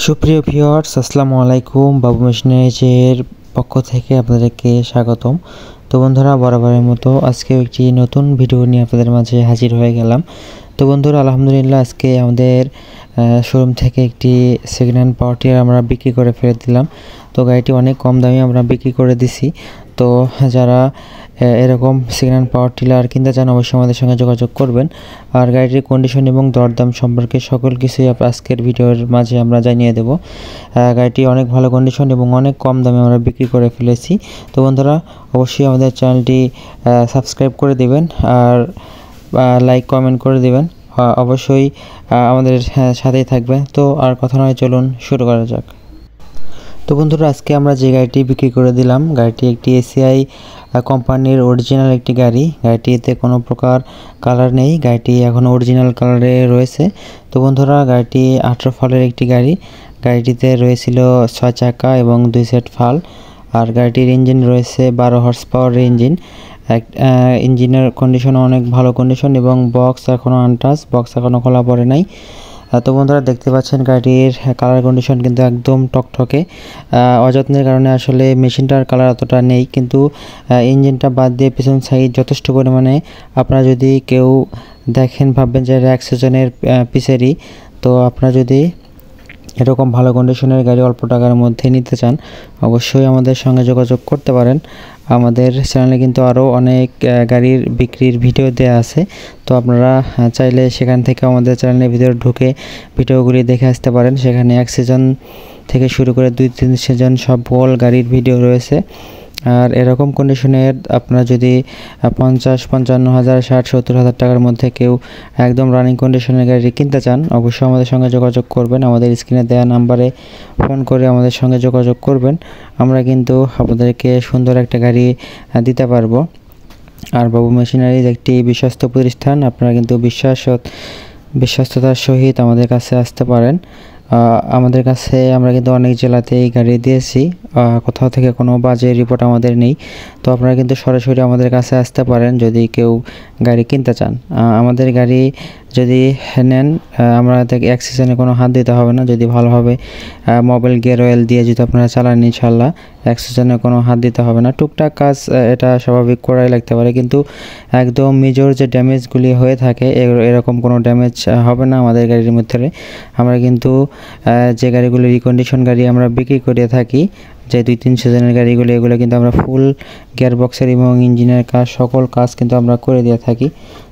সুপ্রিয় ভিউয়ার্স, আসসালামু আলাইকুম। বাবু মেশিনারিজের পক্ষ থেকে আপনাদেরকে স্বাগতম। তো বন্ধুরা, বরাবরের মতো আজকেও একটি নতুন ভিডিও নিয়ে আপনাদের মাঝে হাজির হয়ে গেলাম। তো বন্ধুরা, আলহামদুলিল্লাহ আজকে আমাদের শোরুম থেকে একটি সেকেন্ড হ্যান্ড পাওয়ার টিলার আমরা বিক্রি করে ফেলে দিলাম। তো গাড়িটি অনেক কম দামে আমরা বিক্রি করে দিছি। তো যারা এরকম সেকেন্ড হ্যান্ড পাওয়ার টিলার কিনতে চান অবশ্যই আমাদের সঙ্গে যোগাযোগ করবেন। আর গাড়িটির কন্ডিশন এবং দরদাম সম্পর্কে সকল কিছুই আজকের ভিডিওর মাঝে আমরা জানিয়ে দেব। গাড়িটি অনেক ভালো কন্ডিশন এবং অনেক কম দামে আমরা বিক্রি করে ফেলেছি। তো বন্ধুরা, অবশ্যই আমাদের চ্যানেলটি সাবস্ক্রাইব করে দিবেন আর লাইক কমেন্ট করে দিবেন। অবশ্যই আমাদের সাথেই থাকবে। তো আর কথা নয়, চলুন শুরু করা যাক। তো বন্ধুরা, আজকে আমরা যে গাড়িটি বিক্রি করে দিলাম, গাড়িটি একটি এসিআই কোম্পানির অরিজিনাল একটি গাড়ি। গাড়িটিতে কোনো প্রকার কালার নেই, গাড়িটি এখন অরিজিনাল কালারে রয়েছে। তো বন্ধুরা, গাড়িটি 18 ফালের একটি গাড়ি। গাড়িটিতে রয়েছিল 6 চাকা এবং 2 সেট ফাল। আর গাড়িটির ইঞ্জিন রয়েছে 12 হর্স পাওয়ার ইঞ্জিন। ইঞ্জিনের কন্ডিশন অনেক ভালো কন্ডিশন এবং বক্স এখনও আনটাচ, বক্স এখনও খোলা পড়ে নাই। তো বন্ধুরা, দেখতে পাচ্ছেন গাড়িটির কালার কন্ডিশন কিন্তু একদম টকটকে। অযত্নের কারণে আসলে মেশিনটার কালার অতটা নেই, কিন্তু ইঞ্জিনটা বাদ দিয়ে পিছন সাইড যথেষ্ট পরিমাণে আপনারা যদি কেউ দেখেন ভাববেন যে এটা অ্যাক্সিজনের পিসেরই। তো আপনারা যদি এরকম ভালো কন্ডিশনের গাড়ি অল্প টাকার মধ্যে নিতে চান অবশ্যই আমাদের সঙ্গে যোগাযোগ করতে পারেন। আমাদের চ্যানেলে কিন্তু আরও অনেক গাড়ির বিক্রির ভিডিও দেওয়া আছে। তো আপনারা চাইলে সেখান থেকে আমাদের চ্যানেলের ভিতরে ঢুকে ভিডিওগুলি দেখে আসতে পারেন। সেখানে 1 সিজন থেকে শুরু করে 2-3 সিজন সকল গাড়ির ভিডিও রয়েছে। আর এরকম কন্ডিশনের আপনারা যদি 50, 55 হাজার, 60, 70 হাজার টাকার মধ্যে কেউ একদম রানিং কন্ডিশনের গাড়ি কিনতে চান অবশ্যই আমাদের সঙ্গে যোগাযোগ করবেন। আমাদের স্ক্রিনে দেওয়া নাম্বারে ফোন করে আমাদের সঙ্গে যোগাযোগ করবেন। আমরা কিন্তু আপনাদেরকে সুন্দর একটা গাড়ি দিতে পারবো। আর বাবু মেশিনারিজ একটি বিশ্বস্ত প্রতিষ্ঠান। আপনারা কিন্তু বিশ্বস্ততার সহিত আমাদের কাছে আসতে পারেন। আমাদের কাছে আমরা কিন্তু অনেক জেলাতেই গাড়ি দিয়েছি, কোথাও থেকে কোনো বাজে রিপোর্ট আমাদের নেই। তো আপনারা কিন্তু সরাসরি আমাদের কাছে আসতে পারেন যদি কেউ গাড়ি কিনতে চান। আমাদের গাড়ি যদি নেন আমরা থেকে 1 সিজনে কোনো হাত দিতে হবে না। যদি ভালোভাবে মোবিল গিয়ার অয়েল দিয়ে যদি আপনারা চালান ইনশাল্লাহ 1 সিজনে কোনো হাত দিতে হবে না। টুকটাক কাজ এটা স্বাভাবিক করাই লাগতে পারে, কিন্তু একদম মেজর যে ড্যামেজগুলি হয়ে থাকে এরকম কোনো ড্যামেজ হবে না আমাদের গাড়ির মধ্যে। আমরা কিন্তু যে গাড়িগুলো রিকন্ডিশন গাড়ি আমরা বিক্রি করে থাকি, যে 2-3 সিজনের গাড়িগুলো, এগুলো কিন্তু আমরা ফুল গিয়ার বক্সের এবং ইঞ্জিনের কাজ সকল কাজ কিন্তু আমরা করে দিয়ে থাকি।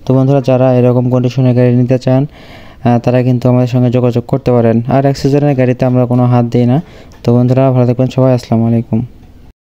তো বন্ধুরা, যারা এরকম কন্ডিশনের গাড়ি নিতে চান তারা কিন্তু আমাদের সঙ্গে যোগাযোগ করতে পারেন। আর 1 সিজনের গাড়িতে আমরা কোনো হাত দিই না। তো বন্ধুরা, ভালো থাকবেন সবাই। আসসালামু আলাইকুম।